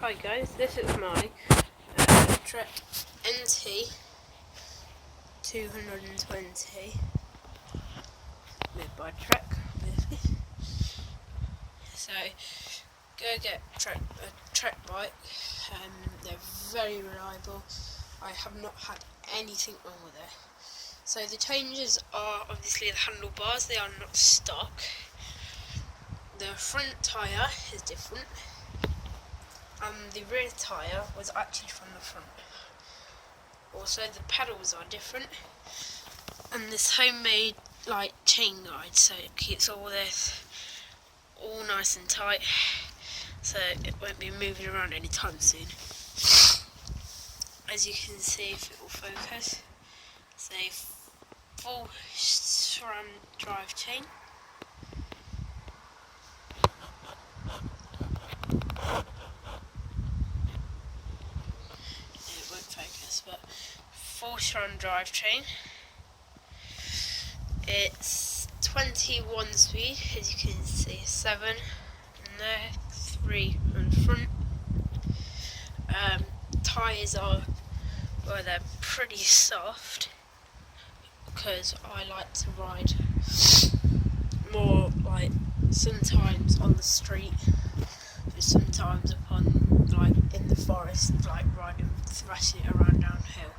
Hi guys, this is my Trek NT 220 made by Trek, obviously. So go get a Trek bike. They're very reliable. I have not had anything wrong with it. So the changes are obviously the handlebars, they are not stock. The front tyre is different. And the rear tyre was actually from the front. Also the pedals are different. And this homemade chain guide, so it keeps all this all nice and tight, so it won't be moving around anytime soon. As you can see, if it will focus, it's a full SRAM drive chain. It won't focus, but full SRAM drive chain. It's 21 speed, as you can see, 7 in there, 3 on front. Tyres are, well, they're pretty soft because I like to ride more sometimes on the street, but sometimes in the forest, riding, thrashing it around downhill.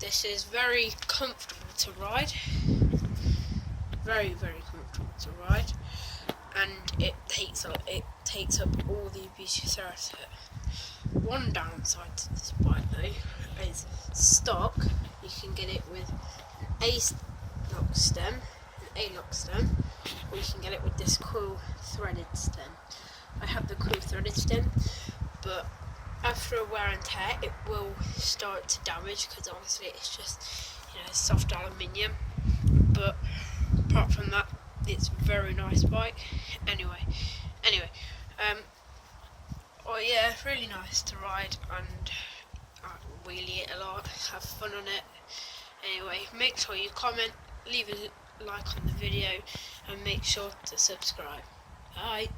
This is very comfortable to ride, very comfortable to ride, and it takes up all the abuse you throw at it. One downside to this bike though is stock. You can get it with an A-lock stem, or you can get it with this cool threaded stem. I have the cool threaded stem, but after a wear and tear it will start to damage because obviously it's just soft aluminium. But apart from that, it's a very nice bike. Anyway, oh yeah, really nice to ride, and I wheelie it a lot, have fun on it. Anyway, make sure you comment, leave a like on the video, and make sure to subscribe. Bye.